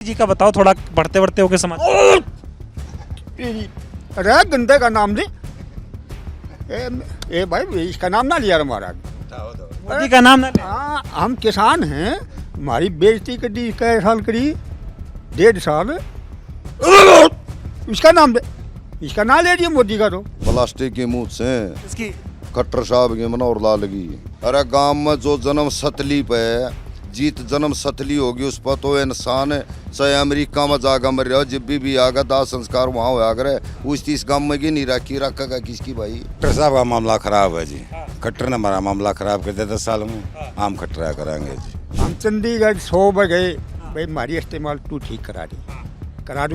जी का बताओ थोड़ा, पढ़ते पढ़ते होके समझ। अरे गंदे का नाम नहीं। ए भाई इसका नाम ना लिया महाराज। मोदी का नाम ना ले। हाँ हम किसान हैं, हमारी बेइज्जती कर दी कई साल करी, 1.5 साल। इसका नाम दे, इसका नाम ले दिया मोदी का। तो प्लास्टिक के मुंह से इसकी खट्टर साहब के मनोहर लाल की। अरे गांव में जो जन्म सतली पे जीत जन्म सतली होगी उस पर तो इंसान चाहे अमेरिका में जाकर मर रहा जब भी आगा दाह संस्कार वहाँ होया करे उस तीस गांव में की नहीं रखी रखा किसकी भाई। खट्टर साहब का मामला खराब है जी। खट्टर ने हमारा मामला खराब कर दिया 10 साल में। हम खट्टरा कराएंगे जी। हम चंडीगढ़ 100 बार गए, भाई हमारी इस्तेमाल तू ठीक करा दी, करा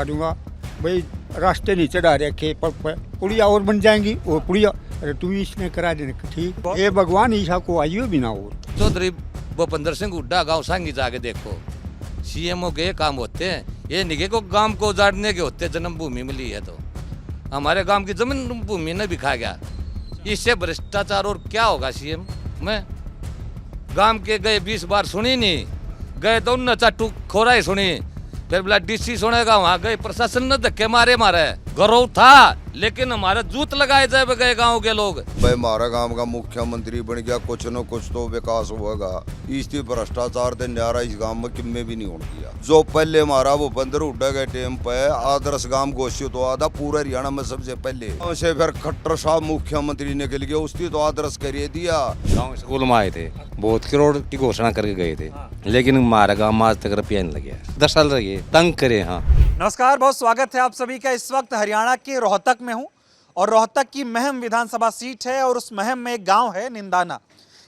दूंगा भाई। रास्ते नहीं चढ़ा रखे पर पुड़िया और बन जाएंगी वो पुड़िया। अरे तू इसने करा देने ठीक। ये भगवान ईसा को आइयो बिना और चौधरी भूपेंद्र सिंह हुड्डा गांव सांगी जाके देखो, सीएमओ के काम होते हैं, ये निके को गांव को उजाड़ने के होते। जन्मभूमि मिली है तो हमारे गांव की जमीन भूमि ने बिखा गया। इससे भ्रष्टाचार और क्या होगा सीएम में। गांव के गए 20 बार सुनी नहीं, गए तो उन चाटू खोरा ही सुनी, फिर बोला डीसी सुनेगा, वहां गए प्रशासन ने धक्के मारे गौरव था, लेकिन हमारे जूत लगाए जाए गए गांव के लोग। भाई हमारा गांव का मुख्यमंत्री बन गया, कुछ न कुछ तो विकास होगा। इसी भ्रष्टाचार से न्यारा इस गांव में किम्मे भी नहीं होने दिया। जो पहले हमारा भूपेंद्र हुड्डा के टाइम पे आदर्श गांव घोषित हुआ था पूरे हरियाणा में सबसे पहले, उसे फिर खट्टर साहब मुख्यमंत्री निकल गया, उसकी तो आदर्श करिए दिया। गाँव स्कूल में आए थे, बहुत करोड़ की घोषणा करके गए थे, लेकिन हमारा गाँव में आज तक रुपया नहीं लगे। 10 साल लगे, तंग करे। हाँ नमस्कार, बहुत स्वागत है आप सभी का। इस वक्त हरियाणा के रोहतक में हूँ और रोहतक की महम विधानसभा सीट है और उस महम में एक गांव है निंदाना।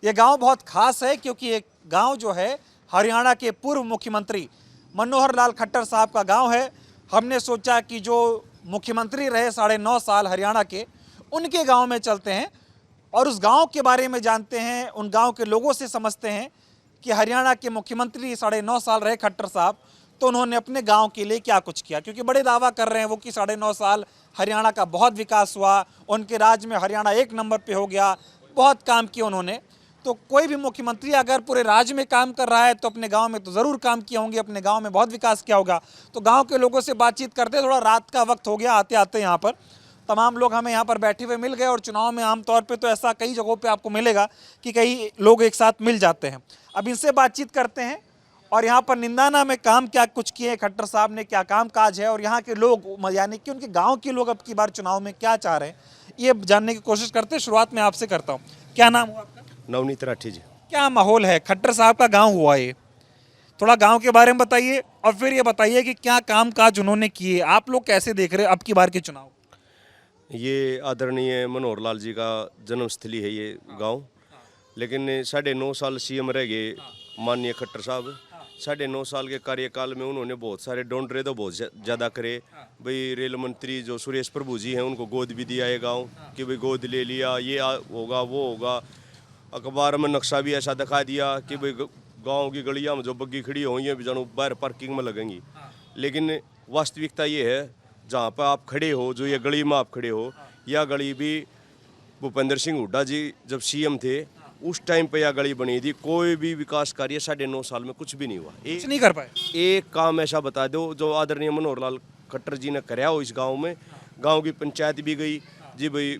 ये गांव बहुत खास है क्योंकि एक गांव जो है हरियाणा के पूर्व मुख्यमंत्री मनोहर लाल खट्टर साहब का गांव है। हमने सोचा कि जो मुख्यमंत्री रहे 9.5 साल हरियाणा के, उनके गांव में चलते हैं और उस गांव के बारे में जानते हैं, उन गांव के लोगों से समझते हैं कि हरियाणा के मुख्यमंत्री 9.5 साल रहे खट्टर साहब, तो उन्होंने अपने गांव के लिए क्या कुछ किया। क्योंकि बड़े दावा कर रहे हैं वो कि 9.5 साल हरियाणा का बहुत विकास हुआ, उनके राज्य में हरियाणा 1 नंबर पे हो गया, बहुत काम किए उन्होंने। तो कोई भी मुख्यमंत्री अगर पूरे राज्य में काम कर रहा है तो अपने गांव में तो ज़रूर काम किए होंगे, अपने गांव में बहुत विकास किया होगा। तो गांव के लोगों से बातचीत करते, थोड़ा रात का वक्त हो गया आते आते यहाँ पर, तमाम लोग हमें यहाँ पर बैठे हुए मिल गए। और चुनाव में आमतौर पर तो ऐसा कई जगहों पर आपको मिलेगा कि कई लोग एक साथ मिल जाते हैं। अब इनसे बातचीत करते हैं और यहाँ पर निंदाना में काम क्या कुछ किए खट्टर साहब ने, क्या काम काज है और यहाँ के लोग यानी कि उनके गांव के लोग अब की बार चुनाव में क्या चाह रहे हैं, ये जानने की कोशिश करते हैं। शुरुआत में आपसे करता हूँ, क्या नाम हुआ आपका? नवनीत राठी जी। क्या माहौल है, खट्टर साहब का गांव हुआ ये, थोड़ा गांव के बारे में बताइए और फिर ये बताइए कि क्या काम काज उन्होंने किए, आप लोग कैसे देख रहे हैं अब की बार के चुनाव? ये आदरणीय मनोहर लाल जी का जन्मस्थली है ये गांव, लेकिन 9.5 साल सीएम रह गए माननीय खट्टर साहब। 9.5 साल के कार्यकाल में उन्होंने बहुत सारे डोंडरे तो बहुत ज़्यादा करे। भाई रेल मंत्री जो सुरेश प्रभु जी हैं उनको गोद भी दिया है गांव कि भाई गोद ले लिया, ये होगा वो होगा। अखबार में नक्शा भी ऐसा दिखा दिया कि भाई गांव की गलियां में जो बग्गी खड़ी हुई हैं जानू बाहर पार्किंग में लगेंगी। लेकिन वास्तविकता ये है जहाँ पर आप खड़े हो, जो ये गली में आप खड़े हो, यह गली भी भूपेंद्र सिंह हुड्डा जी जब सीएम थे उस टाइम पे यह गली बनी थी। कोई भी विकास कार्य 9.5 साल में कुछ भी नहीं हुआ। कुछ नहीं कर पाए। एक काम ऐसा बता दो जो आदरणीय मनोहर लाल खट्टर जी ने कराया हो इस गांव में। गांव की पंचायत भी गई जी, भाई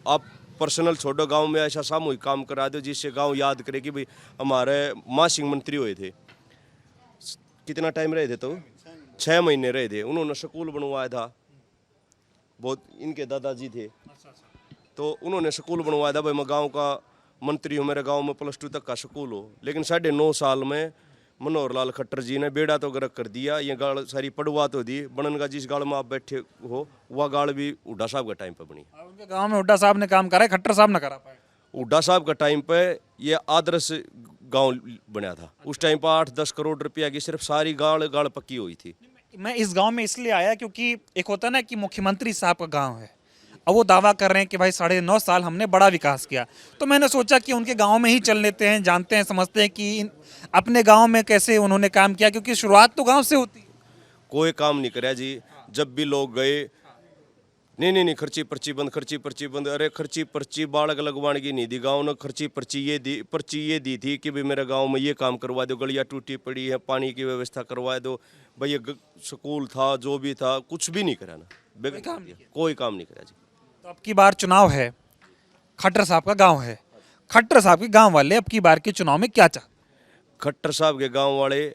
आप पर्सनल छोड़ो, गांव में ऐसा सामूहिक काम करा दो जिससे गांव याद करे कि भाई हमारे मा सिंह मंत्री हुए थे। कितना टाइम रहे थे? तो 6 महीने रहे थे। उन्होंने स्कूल बनवाया था, बहुत इनके दादाजी थे, तो उन्होंने स्कूल बनवाया था। भाई मैं गाँव का मंत्री हूँ, मेरे गांव में +2 तक का स्कूल हो। लेकिन 9.5 साल में मनोहर लाल खट्टर जी ने बेड़ा तो गर्क कर दिया। ये गाड़ सारी पड़वा तो दी बनन का, जिस गाड़ में आप बैठे हो वह गाड़ भी हुड्डा साहब का टाइम पे बनी। उनके गाँव में हुड्डा साहब ने काम करा है, खट्टर साहब न करा पाए। हुड्डा साहब का टाइम पे ये आदर्श गाँव बना था। उस टाइम पर 8-10 करोड़ रुपया की सिर्फ सारी गाड़ पक्की हुई थी। मैं इस गांव में इसलिए आया क्योंकि एक होता ना कि मुख्यमंत्री साहब का गांव है, अब वो दावा कर रहे हैं कि भाई 9.5 साल हमने बड़ा विकास किया, तो मैंने सोचा कि उनके गांव में ही चल लेते हैं, जानते हैं, समझते हैं कि अपने गांव में कैसे उन्होंने काम किया, क्योंकि शुरुआत तो गांव से होती है। कोई काम नहीं कराया जी। जब भी लोग गए नहीं खर्ची पर्ची बंद। अरे खर्ची पर्ची बालक लगवाने की नहीं दी गाँव ने। खर्ची पर्ची ये दी थी कि भाई मेरे गांव में ये काम करवा दो, गलियाँ टूटी पड़ी है, पानी की व्यवस्था करवा दो भाई। ये स्कूल था, जो भी था, कुछ भी नहीं करा ना, कोई काम नहीं करा जी। तो अब की बार चुनाव है, खट्टर साहब का गांव है, खट्टर साहब के गांव वाले अब की बार के चुनाव में क्या चाहते? खट्टर साहब के गांव वाले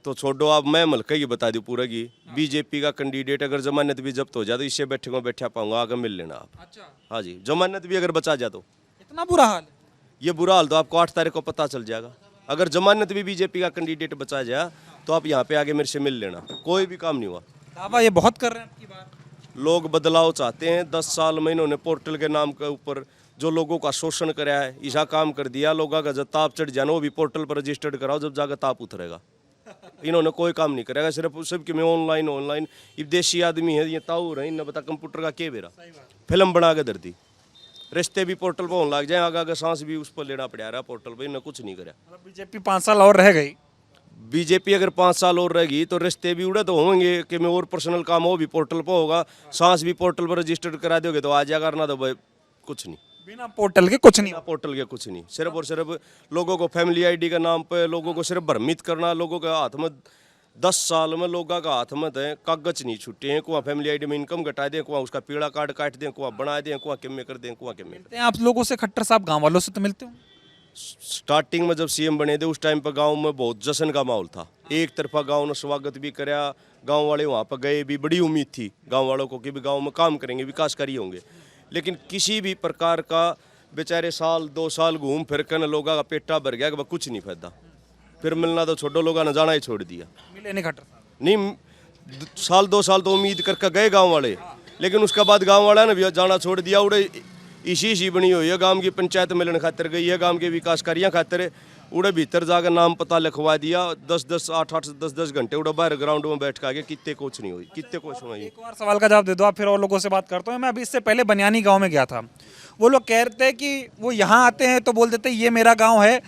तो छोड़ो आप, मैं मलका ही बता दूं पूरा की। बीजेपी का कैंडिडेट अगर जमानत भी जब्त हो जाए तो इससे बैठा पाऊंगा, आगे मिल लेना आप। अच्छा, हाँ जी, जमानत भी अगर बचा जाए तो। इतना बुरा हाल है? ये बुरा हाल तो आपको 8 तारीख को पता चल जाएगा। अगर जमानत भी बीजेपी का कैंडिडेट बचा जाए तो आप यहाँ पे आगे मेरे से मिल लेना, कोई भी काम नहीं हुआ। दावा ये बहुत कर रहे हैं अब की बार। लोग बदलाव चाहते हैं। 10 साल में इन्होंने पोर्टल के नाम के ऊपर जो लोगों का शोषण कराया है, ऐसा काम कर दिया। लोगों का जब ताप चढ़ जाना वो भी पोर्टल पर रजिस्टर्ड कराओ, जब जाकर ताप उतरेगा। इन्होंने कोई काम नहीं करेगा, सिर्फ सबके में ऑनलाइन। ये देशी आदमी है, ये ताऊ रहे, इन्हें बता कंप्यूटर का के बेरा फिल्म बना के धरती। रिश्ते भी पोर्टल पर होने लग जाए, आगे सांस भी उस पर लेना पड़ा रहा पोर्टल पर। इन्हें कुछ नहीं करा। बीजेपी 5 साल और रह गई। बीजेपी अगर 5 साल और रहेगी तो रिश्ते भी उड़े तो होंगे कि मैं और पर्सनल काम हो भी पोर्टल पर होगा, सांस भी पोर्टल पर रजिस्टर्ड करा दोगे तो आ जाएगा, ना तो भाई कुछ नहीं। बिना पोर्टल के कुछ नहीं। पोर्टल के कुछ नहीं, सिर्फ और सिर्फ लोगों को फैमिली आईडी के नाम पे लोगों को सिर्फ भ्रमित करना। लोगों के हाथ में 10 साल में लोगों का हाथ में है कागज नहीं छूटे हैं। कुआ फैमिली आईडी में इनकम घटा दें, कुआ उसका पीड़ा कार्ड काट दें, कुआ बना दें, कुआ किम में कर दें, कुआ किम में कर दें। आप लोगों से खट्टर साहब गांव वालों से तो मिलते हो? स्टार्टिंग में जब सीएम बने थे उस टाइम पर गांव में बहुत जश्न का माहौल था। एक तरफा गांव ने स्वागत भी कराया, गांव वाले वहाँ पर गए भी, बड़ी उम्मीद थी गांव वालों को कि भी गांव में काम करेंगे, विकासकारी होंगे। लेकिन किसी भी प्रकार का बेचारे 1-2 साल घूम फिर कर लोगों का पेटा भर गया कि कुछ नहीं फायदा। फिर मिलना तो छोड़ो, लोगों ने जाना ही छोड़ दिया। मिले नहीं खट्टर साहब? नहीं, 1-2 साल तो उम्मीद करके गए गांव वाले, लेकिन उसके बाद गांव वाले ने भी जाना छोड़ दिया। उड़े इसी बनी हुई है, गांव की पंचायत मिलन खातिर गई है, गांव के विकास कार्यों खातिर उड़े भीतर जाकर नाम पता लिखवा दिया। 8-10 घंटे उड़े बाहर ग्राउंड में बैठ के आगे कितने कोच नहीं हुई, कितने कोच हुई। एक और सवाल का जवाब दे दो आप, फिर और लोगों से बात करता हूँ। मैं अभी इससे पहले बनियानी गांव में गया था। वो लोग कह रहे थे कि वो यहाँ आते हैं तो बोल देते ये मेरा गांव है,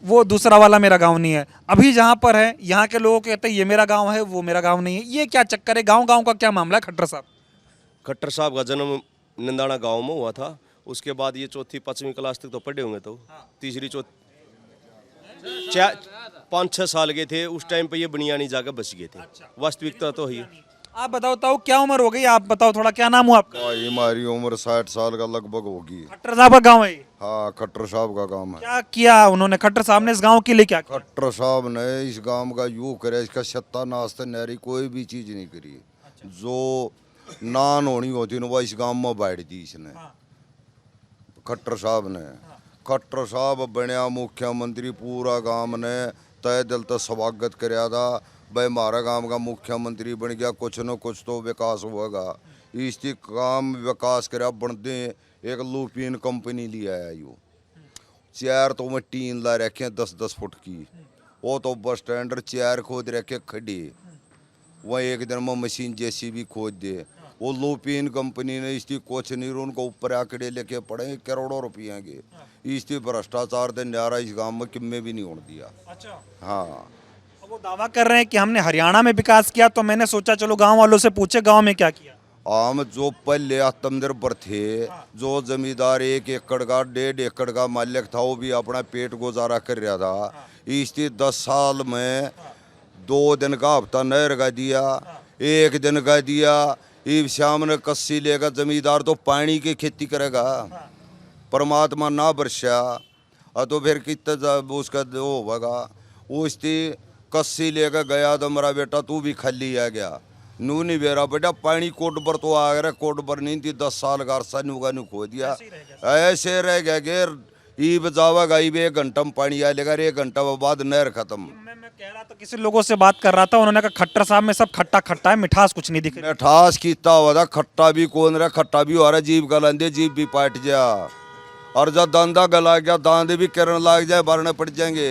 वो दूसरा वाला मेरा गांव नहीं है। अभी जहाँ पर है यहाँ के लोग कहते हैं ये मेरा गांव है, वो मेरा गांव नहीं है। ये क्या चक्कर है? गांव का क्या मामला है खट्टर साहब? खट्टर साहब का जन्म निंदाना गांव में हुआ था। उसके बाद ये 4वीं-5वीं क्लास तक तो पढ़े होंगे, तो 3री-4 5-6 साल के थे उस टाइम पे ये बनियानी जाकर बच गए थे। वास्तविकता तो ही। आप बताओ क्या उम्र हो गई? आप बताओ थोड़ा, क्या नाम हुआ आपका? भाई हमारी उम्र 60 साल का लगभग होगी। खट्टर साहब का गाँव है ये? हाँ, खट्टर साहब का काम है। क्या किया उन्होंने खट्टर साहब ने इस गाँव के लिए? क्या किया? खट्टर साहब ने इस गांव का यूँ करे, इसका सत्यानाश नारी कोई भी चीज नहीं करी। जो नान होनी होती ना वो इस गांव में बैठ दी इसने। खट्टर साहब ने, खट्टर साहब बनया मुख्यमंत्री, पूरा गांव ने तय दिल तक स्वागत कराया था। भाई हमारा गांव का मुख्यमंत्री बन गया, कुछ न कुछ तो विकास होगा। इसकी काम विकास करा बनते एक लूपिन कंपनी लिया है। यू 4 तो में टीन ला रखे 10-10 फुट की। वो तो बस स्टैंड 4 खोद रखे खड़ी, वह एक दिन में मशीन जेसीबी खोद दे। वो लूपिन कंपनी ने इसकी कुछ नहीं, उनको ऊपर आंकड़े लेके पड़े करोड़ों रुपये के। इसकी भ्रष्टाचार दे न्यारा इस गांव में किम्मे भी नहीं होने दिया। अच्छा, हाँ, अब वो दावा कर रहे हैं कि हमने हरियाणा में विकास किया, तो मैंने सोचा चलो गांव वालों से पूछे गांव में क्या किया। हम जो पहले आत्मनिर्भर थे, जो जमींदार 1 एकड़ का 1.5 एकड़ का मालिक था, वो भी अपना पेट गुजारा कर रहा था। इसकी 10 साल में 2 दिन का हफ्ता नहीं लगा दिया, 1 दिन का दिया। इब शाम ने कस्सी लेगा, जमींदार तो पानी की खेती करेगा, परमात्मा ना बरसा तो फिर कितना उसका वो होगा। उसकी कस्सी लेकर गया तो मेरा बेटा तू भी खाली आ गया। नू नहीं बेरा बेटा, पानी कोट पर तो आ गया, कोट पर नहीं थी। 10 साल का अरसा नूगा नू खो दिया, ऐसे रह गया गेर। ईब जावागा, ईब 1 घंटा में पानी आ लेगा, 1 घंटा बाद नहर खत्म। मैं कह रहा था, किसी लोगों से बात कर रहा था, उन्होंने कहा खट्टर साहब में सब खट्टा खट्टा है, मिठास कुछ नहीं दिख रही। मिठास कीता हुआ था, खट्टा भी कौन रहा, खट्टा भी हो रहा। जीभ गलांदे, जीभ भी पाट जा, और जब दांदा गला गया दांदे भी करने लग जाए, भरने पड़ जाएंगे।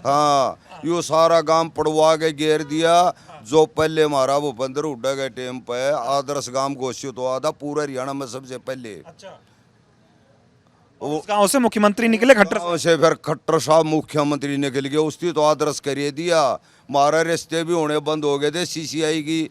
हाँ, यो सारा गांव पड़वा के घेर दिया। जो पहले हमारा भूपेंद्र हुड्डा के टाइम पे आदर्श गांव घोषित हुआ था पूरे हरियाणा में सबसे पहले। अच्छा, उस गांव से मुख्यमंत्री निकले खट्टर साहब। गांव से फिर खट्टर साहब मुख्यमंत्री निकल गए, उसकी तो आदर्श करिए दिया। हमारे रिश्ते भी होने बंद हो गए थे। CCI की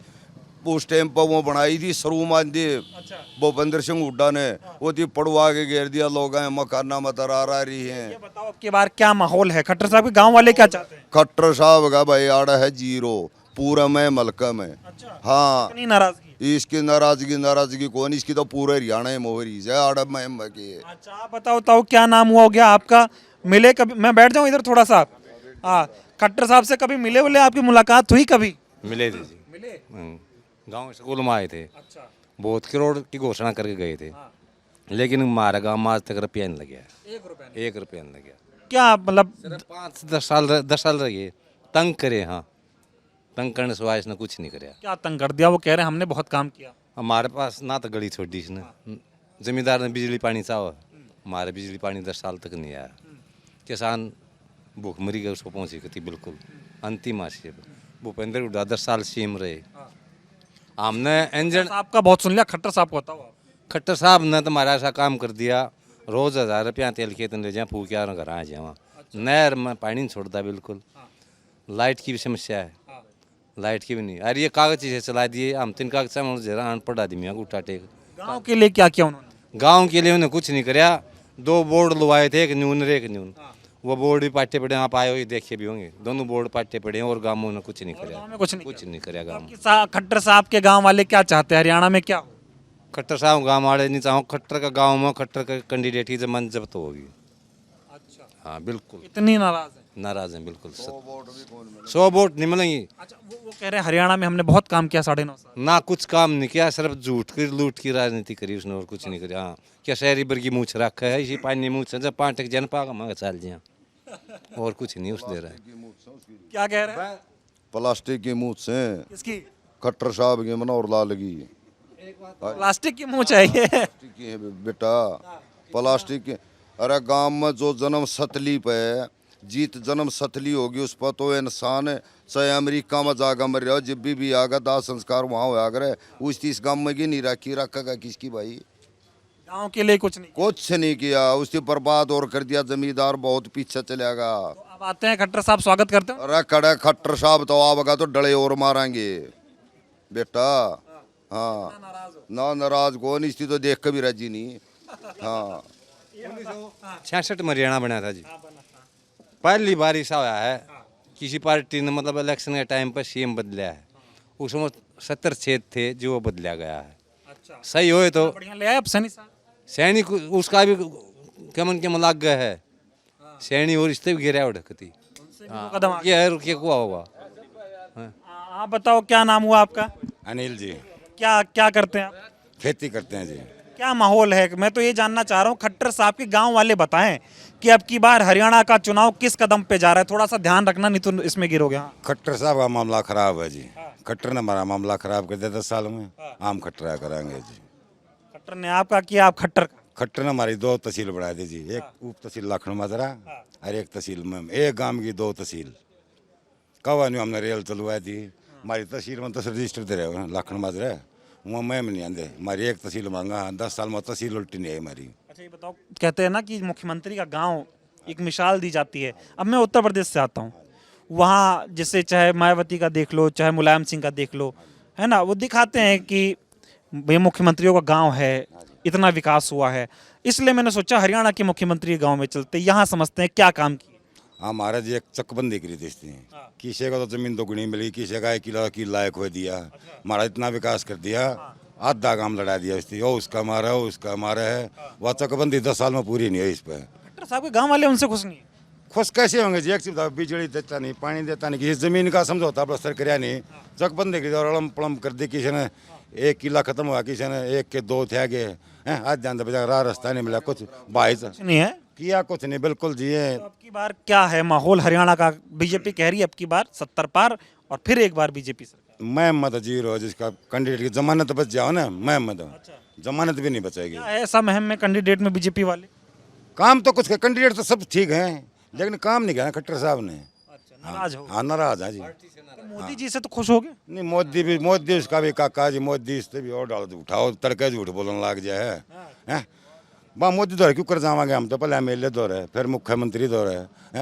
उस टाइम पर वो बनाई थी सरू मान दी अच्छा भूपेंद्र सिंह हुड्डा ने, वो थी पड़वा के घेर दिया, लोग हैं मकाना मतर आ रही हैं। ये बताओ अब की बार क्या माहौल है, खट्टर साहब के गांव वाले क्या चाहते हैं? खट्टर साहब का भाई आड़ा है जीरो, पूरा में मलका में। अच्छा हाँ, इतनी नाराजगी? इसकी नाराजगी कौन, इसकी तो पूरे हरियाणा में मोहरी है आड़ा में की। अच्छा आप बताओ क्या नाम हुआ हो गया आपका? मिले कभी? मैं बैठ जाऊं इधर थोड़ा सा। हाँ, खट्टर साहब से कभी मिले बोले, आपकी मुलाकात हुई कभी? मिले थे जी। मिले। गांव स्कूल में आए थे, अच्छा बहुत करोड़ की घोषणा करके गए थे, लेकिन हमारा गांव में आज तक रुपया नहीं लगे, 1 रुपया नहीं लगे। क्या मतलब? 10 साल रहे तंग करे, हाँ तंग करने से इसने कुछ नहीं कराया। क्या तंग कर दिया? वो कह रहे हैं हमने बहुत काम किया। हमारे पास ना तो गली छोड़ दी इसने, जमींदार ने बिजली पानी चाहो, हमारे बिजली पानी 10 साल तक नहीं आया। किसान भूखमरी गए, उसको पहुंची गई बिल्कुल अंतिम आशी। भूपेंद्र हुड्डा 10 साल सीएम रहे, हमने इंजन आपका बहुत सुन लिया, खट्टर साहब को बताओ आप। खट्टर साहब ने तो हमारा ऐसा काम कर दिया, रोज 1000 रुपया तेल खेत ले जाए, फूक यार घर आ जाए, नहर में पानी नहीं छोड़ता बिल्कुल। लाइट की भी समस्या है, लाइट की भी नहीं। अरे ये कागज से चला दिए, हम 3 कागज में जरा अनपढ़ आदमी है, उठा टेक। गांव के लिए क्या किया उन्होंने? गांव के लिए उन्हें कुछ नहीं कराया। 2 बोर्ड लुवाए थे, एक न्यून रे एक न्यून, वो बोर्ड भी पाटे पड़े, आप आए हुए देखे भी होंगे, दोनों बोर्ड पाटे पड़े हैं, और गांव में कुछ नहीं कराया। गांव में कुछ नहीं कराया गांव में। खट्टर साहब के गांव वाले क्या चाहते हैं, हरियाणा में क्या हो? खट्टर साहब गांव वाले नहीं चाहो, खट्टर का गांव में खट्टर का कैंडिडेट की जमान जब्त होगी। अच्छा हाँ बिल्कुल इतनी नाराज है? नाराज हैं बिल्कुल। 100 वोट नहीं मिलेंगी। अच्छा वो कह रहे हैं हरियाणा में हमने बहुत काम किया 9.5 साल। ना कुछ काम नहीं किया, सिर्फ झूठ की लूट की राजनीति करी उसने, और कुछ नहीं करी। हाँ क्या शहरी वर्गी मूछ रखा है, इसी पानी मूछ जब 5 टक जन पागा मैं चल जिया, और कुछ नहीं उस दे रहा है। क्या कह रहे हैं? प्लास्टिक की मूछ से किसकी? खट्टर साहब की मनोहर लाल की। प्लास्टिक की मूंछ है ये? प्लास्टिक की है बेटा, प्लास्टिक की। अरे गांव में जो जन्म सतली पे जीत जन्म सतली होगी, उस पर तो इंसान चाहे अमेरिका में जाकर मर रहा हो, जब भी आगा दाह संस्कार वहाँ होया करे, उस तीस गांव में की नहीं रखी, रखेगा किसकी भाई? गांव के लिए कुछ नहीं? कुछ नहीं किया, उसकी बर्बाद और कर दिया। जमींदार बहुत पीछे चलेगा। तो अब आते हैं खट्टर साहब, स्वागत करते हैं। अरे कड़े खट्टर साहब तो आवेगा तो डले और मारेंगे बेटा। हाँ ना नाराज कौन, इसकी तो देख के भी राजी नहीं। हाँ 66 में हरियाणा बना था जी, पहली बार ऐसा हुआ है किसी पार्टी ने मतलब इलेक्शन के टाइम पर सीएम बदला है, उसमें 70 क्षेत्र थे जो वो बदला गया है। अच्छा सही होए तो बढ़िया ले आए अब सैनी साहब। सैनिक उसका भी कमन के लाग गया है, सैनी और इससे भी गिरा उड़कती। कदम आगे। ये है रुकिए कुआ होगा। आप बताओ क्या नाम हुआ आपका? अनिल जी, क्या क्या करते हैं आप? खेती करते हैं जी। क्या माहौल है? मैं तो ये जानना चाह रहा हूँ, खट्टर साहब के गांव वाले बताएं कि अब की बार हरियाणा का चुनाव किस कदम पे जा रहा है। थोड़ा सा ध्यान रखना, नहीं तो इसमें गिरोगे। हाँ खट्टर साहब का मामला खराब है जी, खट्टर ने हमारा मामला खराब कर दिया 10 साल में, हम खट्टरा कराएंगे जी। खट्टर ने आपका किया, आप खट्टर का? खट्टर ने हमारी 2 तहसील बढ़ा दी जी, एक उप तहसील लखनऊ मजरा और एक तहसील में, एक गांव की 2 तहसील। कवा नहीं हमने रेल चलवाई दी, हमारी तहसील में 10 रजिस्टर दे रहे लखनऊ मजरा, वहाँ मैं नहीं आते, हमारी एक तहसील मांगा, 10 साल में तहसील उल्टी नहीं आई हमारी। अच्छा ये बताओ, कहते हैं ना कि मुख्यमंत्री का गांव एक मिसाल दी जाती है। अब मैं उत्तर प्रदेश से आता हूँ, वहाँ जैसे चाहे मायावती का देख लो, चाहे मुलायम सिंह का देख लो, है ना, वो दिखाते हैं कि ये मुख्यमंत्रियों का गांव है, इतना विकास हुआ है। इसलिए मैंने सोचा हरियाणा के मुख्यमंत्री गांव में चलते, यहाँ समझते हैं क्या काम किया। हमारा जी एक चकबंदी करी थी इसने, किसी को तो जमीन दोगुनी मिली, किसी का 1 किलो की लायक हो दिया, हमारा इतना विकास कर दिया, आधा काम लड़ा दिया इसने, ओ उसका हमारा है, उसका हमारा है। वह चकबंदी 10 साल में पूरी नहीं हुई इस पर। खट्टर साहब के गांव वाले उनसे खुश नहीं है? खुश कैसे होंगे जी? एक चीज बताओ, बिजली देता नहीं, पानी देता नहीं, किसी जमीन का समझौता प्लस्तर कराया नहीं, चकबंदी की अड़म पड़म कर दी। किसी ने 1 किला खत्म हुआ, किसी ने 1 के 2 थे आगे हैं, आज ध्यान दे राह रास्ता नहीं मिला, कुछ भाई नहीं है किया कुछ नहीं, बिल्कुल जी। तो अब की बार क्या है माहौल हरियाणा का? बीजेपी कह रही है अब की बार 70 पार, और फिर एक बार बीजेपी सरकार। मैं मत जीरो, जिसका कैंडिडेट की जमानत बच जाओ ना, मैं मत जमानत भी नहीं बचेगी। क्या है ऐसा महम में कैंडिडेट में बीजेपी वाले? काम तो कुछ कैंडिडेट तो सब ठीक है, लेकिन काम नहीं किया ना खट्टर साहब ने। नाराज हो? हाँ नाराज है जी। तो मोदी जी से तो खुश हो गए? नहीं मोदी उसका भी काका जी, मोदी इससे भी और डाल दो, उठाओ तड़के झूठ बोलने लग जाए है। बा मोदी दौरे क्यों कर जावांगे हम, तो पहले MLA दौरे, फिर मुख्यमंत्री दौरे,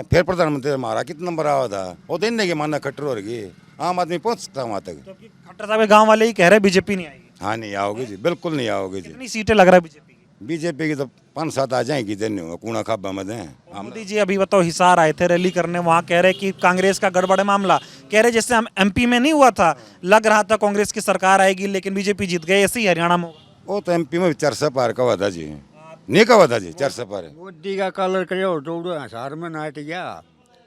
फिर प्रधानमंत्री। हमारा कितना नंबर आवा था, वो दिन नहीं कि माना खट्टर हो रही, आम आदमी पहुंच सकता है वहाँ तक। जबकि खट्टर साहब के गांव वाले ही कह रहे बीजेपी नहीं आएगी। हाँ नहीं आओगे जी, बिल्कुल नहीं आओगे जी। कितनी सीटें लग रहा है बीजेपी की? बीजेपी की तो 5-7 आ जाएंगी, दिन कूड़ा खाबा में दें। मोदी जी अभी बताओ हिसार आए थे रैली करने, वहाँ कह रहे कि कांग्रेस का गड़बड़ मामला, कह रहे जैसे हम एमपी में नहीं हुआ था, लग रहा था कांग्रेस की सरकार आएगी लेकिन बीजेपी जीत गए, ऐसे ही हरियाणा में होगा। वो तो एमपी में 400 पार का था जी, नहीं का था जी 400 पार। मोदी का कलर करे और तो हसार में नाट गया,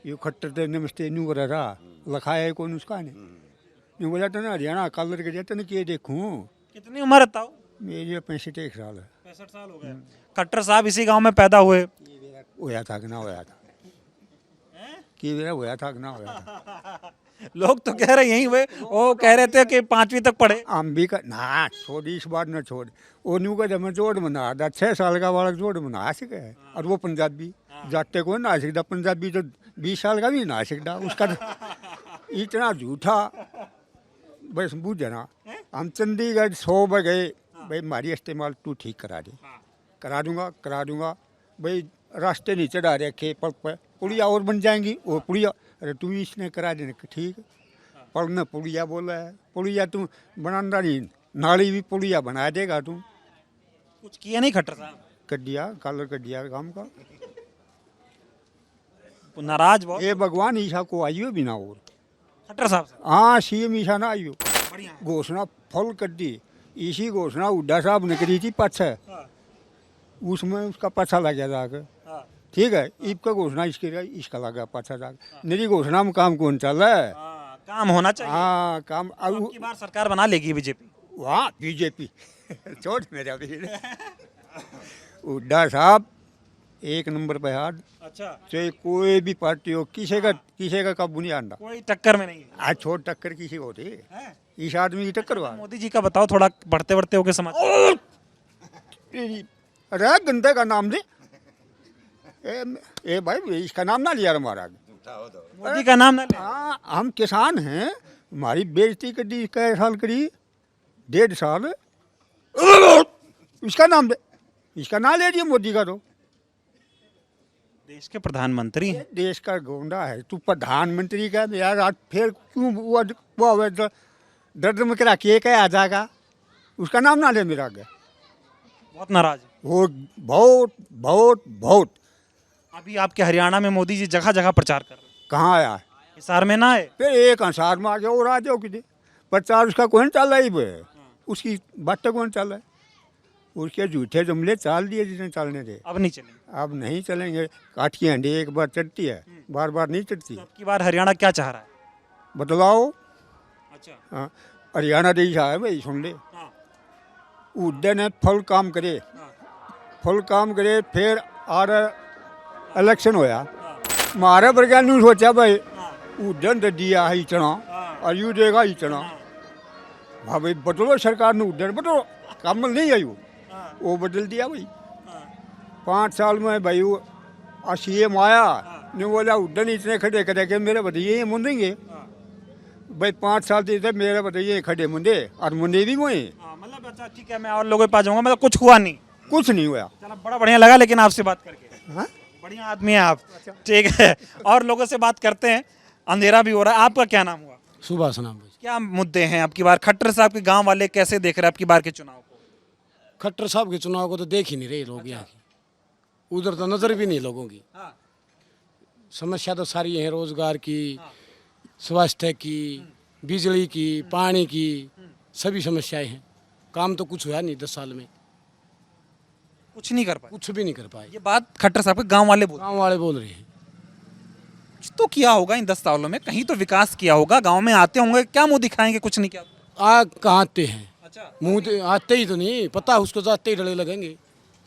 ये खट्टर ते नमस्ते न्यू कर रहा लखाया कौन उसका ने न्यू बोला तो ना हरियाणा कलर करे तो क्या देखूं। कितनी उम्र है ताऊ? मेरी 65 साल है। 65 साल हो गए। खट्टर साहब इसी गांव में पैदा हुए। होया था कि ना होया था कि मेरा होया था कि ना होया था। लोग तो कह रहे यही हुए, वो कह रहे थे कि 5वीं तक पढ़े। हम भी का ना छोड़, इस बार न छोड़, वो न्यू का जब जोड़ बना था 6 साल का बालक जोड़ बना सके, और वो पंजाबी जाते को ना सकता, पंजाबी तो 20 साल का भी ना सकता उसका। इतना झूठा बस बूझना। हम चंडीगढ़ 100 बार गए, भाई हमारी इस्तेमाल तू ठीक करा दे, करा दूंगा भाई, रास्ते नहीं चढ़ा रखे पर पुड़िया और बन जाएंगी, वो पुड़िया अरे तू इसने करा देने ठीक, पर न पुड़िया बोला है, पुड़िया तू बनाना नहीं, नाली भी पुड़िया बना देगा तू। कुछ किया नहीं खट्टर साहब, कड्डिया कलर कड्डिया काम का। नाराज बहुत ये भगवान ईशा को आइयो बिना और खट्टर साहब से। हाँ सीएम ईशा ना आइयो, बढ़िया है। घोषणा फल कर दी, इसी घोषणा हुड्डा साहब ने करी थी पाछे, हाँ, उसमें उसका पाछा लग गया जाकर, हाँ, ठीक है। इसका घोषणा इसका लगा पाछा जाकर, मेरी घोषणा में काम कौन चल रहा है। हाँ, काम होना चाहिए। हाँ काम अब की बार सरकार बना लेगी बीजेपी। वहाँ बीजेपी छोड़ मेरा वीर हुड्डा साहब 1 नंबर पे हाथ, अच्छा, चाहे कोई भी पार्टी हो, किसी का काबू नहीं आंदा। कोई टक्कर में नहीं है। आज छोड़ टक्कर किसी को होती, हैं? इस आदमी की टक्कर हुआ। मोदी जी का बताओ, थोड़ा बढ़ते बढ़ते होके समाज। अरे गंदे का नाम दे, ए भाई इसका नाम ना लिया हमारा। मोदी का नाम ना ले। हाँ हम किसान हैं, हमारी बेइज्जती कर दी, कई साल करी, 1.5 साल, इसका नाम दे, इसका नाम ले दिया मोदी का। तो देश के प्रधानमंत्री हैं। देश का गोंडा है तू, प्रधानमंत्री का यार। आज फिर क्यों वो दर्द में करा के आ जाएगा, उसका नाम ना ले मेरा आगे। बहुत नाराज है। वो बहुत बहुत बहुत अभी आपके हरियाणा में मोदी जी जगह जगह प्रचार कर रहे हैं, कहाँ आया है, हिसार में ना है। फिर एक अंसार में आ गया और आ जाओ कि प्रचार उसका कौन चल रहा है, उसकी बात कौन चल रहा है, उसके झूठे जुमले चाल दिए जिसने चलने दे। अब नहीं चलेंगे। अब नहीं चलेंगे, काट की हंडी एक बार चढ़ती है, बार बार नहीं चढ़ती। अब की बार हरियाणा क्या चाह रहा है? बदलाओ। अच्छा, हाँ हरियाणा देश है भाई, सुन ले, हाँ, उड्डे ने फुल काम करे, फुल काम करे, फिर और इलेक्शन होया, मारे वर्गा नहीं सोचा भाई उड्डन तो दिया है इतना और यू देगा इतना। हाँ भाई बदलो, सरकार ने उड्डन बदलो, काम नहीं आई वो बदल दिया भाई। 5 साल में भाई वो CM आया, नहीं बोला उड्डन इतने खड़े करे के मेरे बताइए मुंदेंगे भाई, 5 साल से मेरे बताइए खड़े मुंडे, और मुंडे भी मोए, मतलब अच्छा ठीक है, मैं और लोगों के पास जाऊंगा, मतलब कुछ हुआ नहीं। कुछ नहीं हुआ। चलो बड़ा बढ़िया लगा लेकिन आपसे बात करके। हाँ? बढ़िया आदमी है आप, ठीक है। और लोगों से बात करते हैं, अंधेरा भी हो रहा है। आपका क्या नाम हुआ? सुभाष नाम है। क्या मुद्दे हैं आपकी बार? खट्टर साहब के गांव वाले कैसे देख रहे हैं आपकी बार के चुनाव को? खट्टर साहब के चुनाव को तो देख ही नहीं रहे लोग यहाँ की, उधर तो नजर भी नहीं लोगों की। हाँ, समस्या तो सारी है, रोजगार की, स्वास्थ्य की, बिजली की, पानी की, सभी समस्याएं हैं। काम तो कुछ हुआ नहीं 10 साल में, कुछ नहीं कर पाए। कुछ भी नहीं कर पाए। ये बात खट्टर साहब के गांव वाले बोल, गांव वाले बोल रहे हैं। कुछ तो किया होगा इन 10 सालों में, कहीं तो विकास किया होगा, गांव में आते होंगे, क्या मुंह दिखाएंगे कुछ नहीं किया? कहाँ आते हैं, अच्छा, मुँह आते ही तो नहीं, पता उसको जाते ही डले लगेंगे।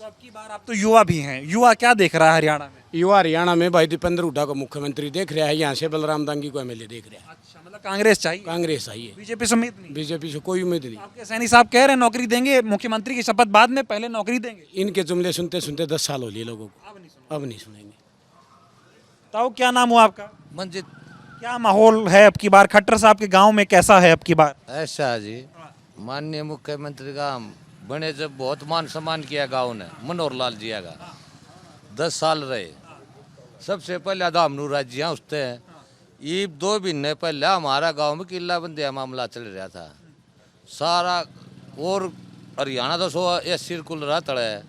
तो अब की बार आप तो युवा भी हैं, युवा क्या देख रहा है हरियाणा में? युवा हरियाणा में भाई दीपेंद्र हुड्डा को मुख्यमंत्री देख रहा है, यहाँ से बलराम दांगी को MLA देख रहा है। अच्छा, मतलब कांग्रेस चाहिए, कांग्रेस आई है, बीजेपी से उम्मीद नहीं? बीजेपी से कोई उम्मीद नहीं। आपके सैनी साहब कह रहे हैं नौकरी देंगे, मुख्यमंत्री की शपथ बाद में, पहले नौकरी देंगे। इनके जुमले सुनते सुनते 10 साल हो लिए लोगों को, अब नहीं सुनेंगे। ताऊ क्या नाम हुआ आपका? मंजित। क्या माहौल है अब की बार? खट्टर साहब के गांव में कैसा है अब की बार? ऐसा जी, माननीय मुख्यमंत्री का बने जब बहुत मान सम्मान किया गाँव ने, मनोहर लाल जी का 10 साल रहे। सबसे पहले धामनू राज्य उससे ये 2 महीने पहले हमारा गांव में किला बंदिया मामला चल रहा था सारा, और हरियाणा तो 180 कुल रहा तड़े।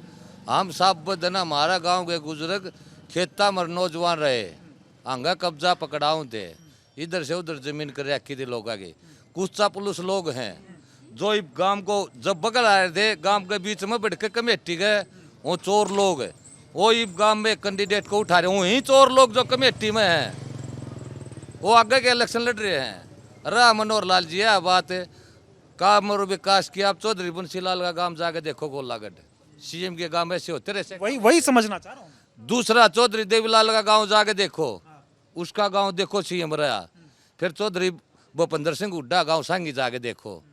हम सब दिन हमारा गांव के बुजुर्ग खेता मर नौजवान रहे, आंगा कब्जा पकड़ाऊं थे, इधर से उधर जमीन कर रखी थी लोगों की। कुछ चापलूस लोग हैं जो इस गांव को जब बगल आए थे, गांव के बीच में बैठ के कमेटी गए, वो चोर लोग है, वो इस गांव में कैंडिडेट को उठा रहे, वही चोर लोग जो कमेटी में हैं, वो आगे के इलेक्शन लड़ रहे हैं। राम मनोहर लाल जी है बात है, काम और विकास किया। आप चौधरी बंसीलाल का गांव जाके देखो, गोलागढ़ सीएम के गांव ऐसे होते रहे। वही समझना चाह रहा हूँ। दूसरा चौधरी देवीलाल का गांव जाके देखो, उसका गांव देखो सीएम रहा। फिर चौधरी भूपेंद्र सिंह हुड्डा गांव सांगी जाके देखो,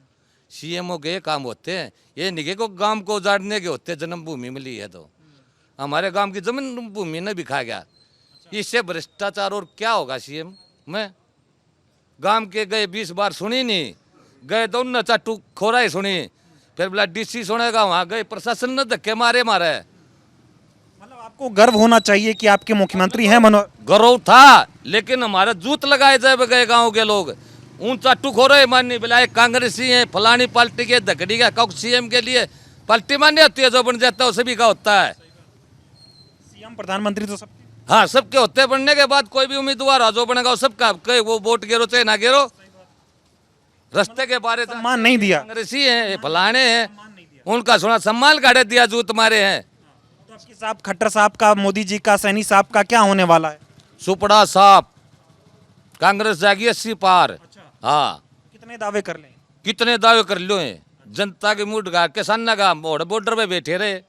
सीएमओ के काम होते हैं, ये निके को गांव को उजाड़ने के होते। जन्मभूमि मिली है तो हमारे गांव की जमीन भूमि ने बिखा गया, इससे भ्रष्टाचार और क्या होगा। सीएम में गांव के गए 20 बार सुनी नहीं, गए तो उन चाटू खोरा ही सुनी, फिर बोला डीसी सुनेगा, वहां गए प्रशासन ने धक्के मारे। मतलब आपको गर्व होना चाहिए कि आपके मुख्यमंत्री हैं मनोहर। गर्व था, लेकिन हमारे जूत लगाए जाए गए गांव के लोग, उन चाटू खोरे माननी बिलाए कांग्रेसी हैं, फलानी पार्टी के धकड़ी का कौक सीएम के लिए पार्टी मान्य होती है, जो बन जाता है सभी का होता है। सीएम प्रधानमंत्री तो सबके, हाँ सबके होते हैं, बनने के बाद कोई भी उम्मीदवार हो जो बनेगा वो सबका, वो वोट गिरो चाहे ना गिरो। रास्ते के बारे में सम्मान नहीं दिया। कांग्रेसी हैं, फलाने हैं, उनका सुना सम्मान काटे दिया, जूत मारे हैं। तो आपके साहब खट्टर साहब का, मोदी जी का, सैनी साहब का क्या होने वाला है? सुपड़ा साहब कांग्रेस जाएगी 80 पार। हाँ कितने दावे कर लें? कितने दावे कर लो हैं, जनता के मुठ गा, किसान का बॉर्डर पे बैठे रहे,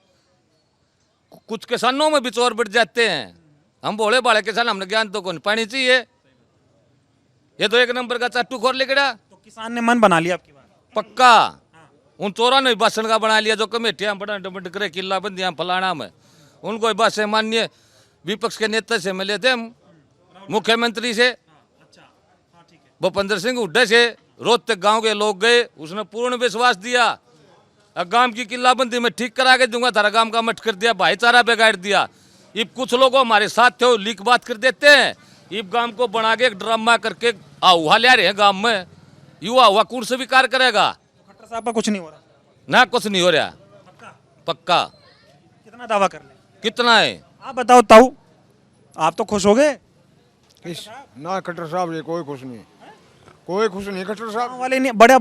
कुछ किसानों में भी चोर बढ़ जाते हैं। हम भोले भाले किसान, हमने ज्ञान तो कौन पानी चाहिए, ये तो 1 नंबर का चाटू खोर लेकेड़ा। तो किसान ने मन बना लिया आपकी बात? पक्का उन चोरों ने भाषण का बना लिया, जो कमेटियां बड़ा डबड करे, किला बंदियां फलाना में, उनको बस माननीय विपक्ष के नेता से मिले थे हम, मुख्यमंत्री से भूपेंद्र सिंह हुड्डा से, रोहतक गांव के लोग गए, उसने पूर्ण विश्वास दिया, गांव की किलाबंदी में ठीक करा के दूंगा, तारा गांव का मठ कर दिया, भाईचारा बिगाड़ दिया। इब कुछ लोग हमारे साथ थे, वो लीक बात कर देते हैं, इब गांव को बना के एक ड्रामा करके आहुआ ले रहे हैं गांव में, युवा हुआ कौन से विकार करेगा। खट्टर साहब का कुछ नहीं हो रहा ना, कुछ नहीं हो रहा। पक्का कितना दावा कर लें? कितना है आप बताओ ताऊ, आप तो खुश हो गए? ना खट्टर साहब ने कोई खुश नहीं, कोई खुश नहीं खट्टर साहब गाँव वाले ने बड़ा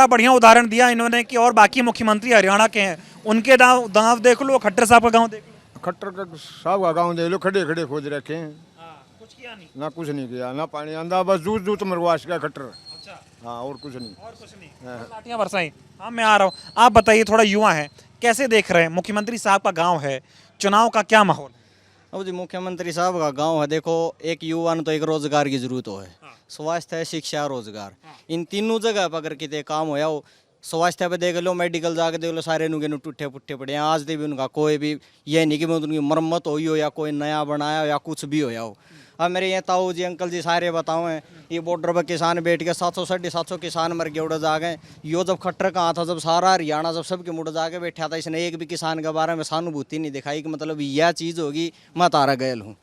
बढ़िया उदाहरण दिया इन्होंने कि और बाकी मुख्यमंत्री हरियाणा के हैं, उनके दाव देख लो, खट्टर साहब का गांव देख लो। खट्टर साहब का गाँव देख लो, खड़े खड़े खोज रखे हैं, कुछ किया नहीं। ना कुछ नहीं किया, ना पानी आंदा, बस दूध दूध मरवास का खट्टर। अच्छा, हाँ और कुछ नहीं। और कुछ नहीं, लाठियां बरसाई। हाँ मैं आ रहा हूँ, आप बताइए, थोड़ा युवा है, कैसे देख रहे हैं? मुख्यमंत्री साहब का गाँव है, चुनाव का क्या माहौल है? अब जी मुख्यमंत्री साहब का गांव है, देखो एक युवा ने तो एक रोजगार की जरूरत हो है, स्वास्थ्य है, शिक्षा, रोजगार, इन तीनों जगह पर अगर कितने काम होया हो, स्वास्थ्य पे देख लो, मेडिकल जाके देख लो, सारे नुके टूटे पुट्टे पड़े हैं, आज दे भी उनका कोई भी ये नहीं कि उनकी मरम्मत हुई हो या कोई नया बनाया हो या कुछ भी होया हो। अब मेरे यहाँ ताऊ जी अंकल जी सारे बताओ हैं, ये बॉर्डर पर किसान बैठ के 700-750 किसान मर गए उड़ जागे। यो जब खट्टर कहाँ था, जब सारा हरियाणा जब सबके मुड़ जाके बैठा था, इसने एक भी किसान के बारे में सहानुभूति नहीं दिखाई कि मतलब यह चीज़ होगी, मैं तारा गयल हूँ।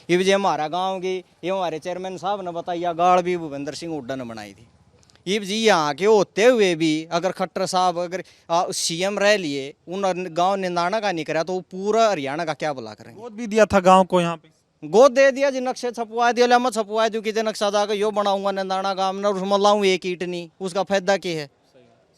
ये भी जो हमारा गाँव की, ये हमारे चेयरमैन साहब ने बताया, गाड़ भी भूपेंद्र सिंह हुड्डा ने बनाई थी। ये जी यहाँ के होते हुए भी अगर खट्टर साहब अगर सीएम रह लिए, उन गाँव निंदाना का नहीं करा, तो वो पूरा हरियाणा का क्या भला करेंगे। गोद भी दिया था गाँव को, यहाँ पे गोद दे दिया जी, नक्शे छपवा दिया, मैं छपवा दूँ कि नक्शा जाकर यो बनाऊंगा निंदाना गाँव में, उसमें लाऊँ एक ईट नहीं, उसका फायदा क्या है?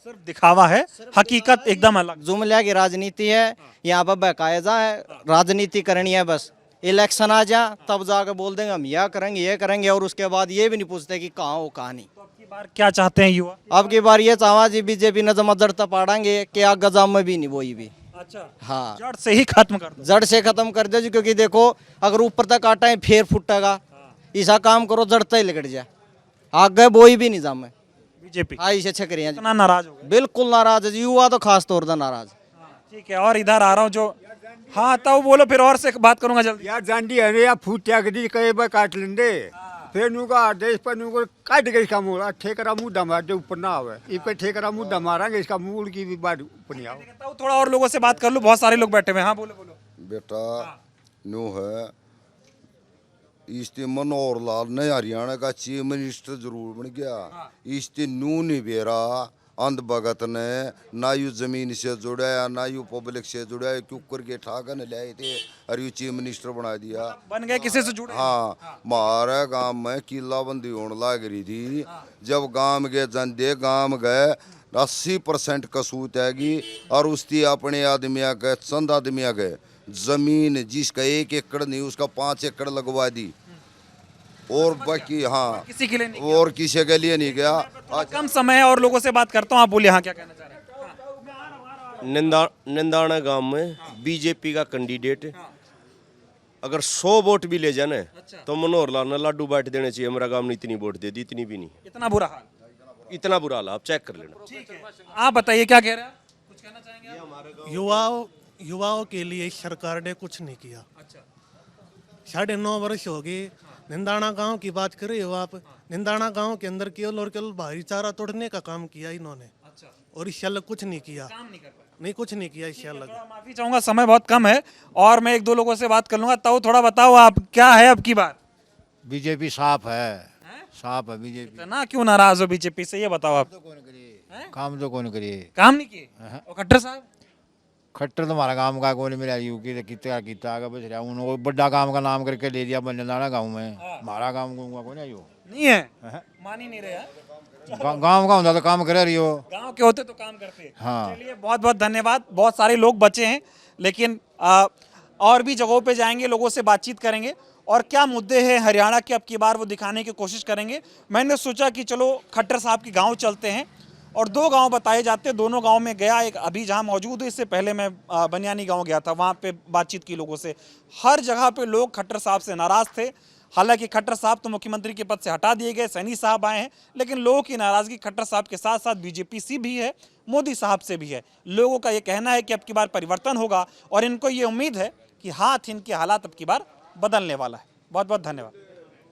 सिर्फ दिखावा है, हकीकत एकदम अलग। जुमला की राजनीति है, यहाँ पर बाकायदा है राजनीति करनी है, बस इलेक्शन आ जा तब जाकर बोल देंगे हम यह करेंगे ये करेंगे, और उसके बाद ये भी नहीं पूछते कि कहाँ हो कहाँ नहीं। तो अब की बार क्या चाहते हैं युवा? अब की बार ये चाहवा जी बीजेपी ने जमा जड़ पाड़ेंगे कि आग गजाम में भी नहीं वही भी। अच्छा, हाँ जड़ से ही खत्म कर दो। जड़ से खत्म कर दे जी, क्योंकि देखो अगर ऊपर तक आटा है फिर फुटेगा, ऐसा काम करो जड़ तक लिकट जाए, आगे वही भी नहीं जामे। बीजेपी आई से छक रही है, इतना नाराज हो गए? बिल्कुल नाराज है जी, युवा तो खास तौर पर नाराज। ठीक है, और इधर आ रहा हूँ जो, हाँ ताऊ बोलो, फिर और से बात करूंगा जल्दी। यार जांडी है या फूटिया कदी कई बार काट लेंदे, फिर नुका देश पर नुको काट गए, इसका मूल ठेकरा मुद्दा मार जो ऊपर ना आवे, इस पे ठेकरा मुद्दा मारेंगे, इसका मूल की भी बात ऊपर नहीं आवे। ताऊ थोड़ा और लोगों से बात कर लूँ, बहुत सारे लोग बैठे हुए हैं। हाँ बोलो बोलो। बेटा न्यू है, इसते मनोहर लाल ने हरियाणा का चीफ मिनिस्टर जरूर बन गया। इसते नू नहीं बेरा अंध भगत ने ना यू जमीन से जुड़ा ना यू पब्लिक से जुड़ा, क्यों करके ठाकर ने लाए थे और यू चीफ मिनिस्टर बना दिया। बन गए किसी से जुड़े? हाँ, हमारे गांव में किलाबंदी होने लग रही थी। जब गांव के जनदे गांव गए 80% कसूत हैगी और उसकी अपने आदमिया के चंद आदमिया के जमीन जिसका 1 एकड़ नहीं उसका 5 एकड़ लगवा दी और बाकी हाँ किसी के लिए नहीं और किसी के लिए नहीं गया। बहुत कम समय है और लोगों से बात करता हूँ, आप बोलिए हाँ क्या कहना चाह रहे हैं? निंदाना गांव में बीजेपी का कैंडिडेट अगर 100 वोट भी ले जाने तो मनोहर लाल ने लाडू बांट देने चाहिए। हमारा गांव ने इतनी वोट दे दी, इतनी भी नहीं, इतना बुरा हाल? इतना बुरा हाल आप चेक कर लेना। ठीक है, आप बताइए क्या कह रहे हैं? कुछ कहना चाहेंगे आप? युवाओं के लिए सरकार ने कुछ नहीं किया। 9.5 वर्ष हो गए। निंदाना गांव की बात करें हो आप, निंदाना गांव के अंदर केवल और केवल भाईचारा तोड़ने का काम किया इन्होंने, और इस साल कुछ नहीं किया। नहीं, कुछ नहीं किया इस साल। माफी चाहूंगा, समय बहुत कम है और मैं 1-2 लोगों से बात कर लूंगा। तो थोड़ा बताओ आप, क्या है अब की बात? बीजेपी साफ है, साफ है बीजेपी। इतना क्यों नाराज हो बीजेपी से, ये बताओ आप? काम तो कौन करिए, काम नहीं किए? और खट्टर साहब? खट्टर तो हमारा काम का कौन मिला यू की कितना आगे बच रहा हूँ। वो बड़ा काम का नाम करके ले दिया बंजाना गाँव में। हमारा काम कौन है यो नहीं है, मान ही नहीं रहे। गाँव का होता तो काम करे रही हो, गांव के होते तो काम करते। हाँ। चलिए, बहुत बहुत धन्यवाद। बहुत सारे लोग बचे हैं लेकिन और भी जगहों पे जाएंगे, लोगों से बातचीत करेंगे और क्या मुद्दे हैं हरियाणा के अब की बार वो दिखाने की कोशिश करेंगे। मैंने सोचा कि चलो खट्टर साहब के गांव चलते हैं और 2 गांव बताए जाते हैं। दोनों गांव में गया, एक अभी जहां मौजूद है, इससे पहले मैं बनियानी गांव गया था, वहां पे बातचीत की लोगों से। हर जगह पे लोग खट्टर साहब से नाराज थे। हालांकि खट्टर साहब तो मुख्यमंत्री के पद से हटा दिए गए, सैनी साहब आए हैं, लेकिन लोगों की नाराजगी खट्टर साहब के साथ साथ बीजेपी से भी है, मोदी साहब से भी है। लोगों का ये कहना है कि अब की बार परिवर्तन होगा और इनको ये उम्मीद है कि हाथ इनके हालात अब की बार बदलने वाला है। बहुत बहुत धन्यवाद।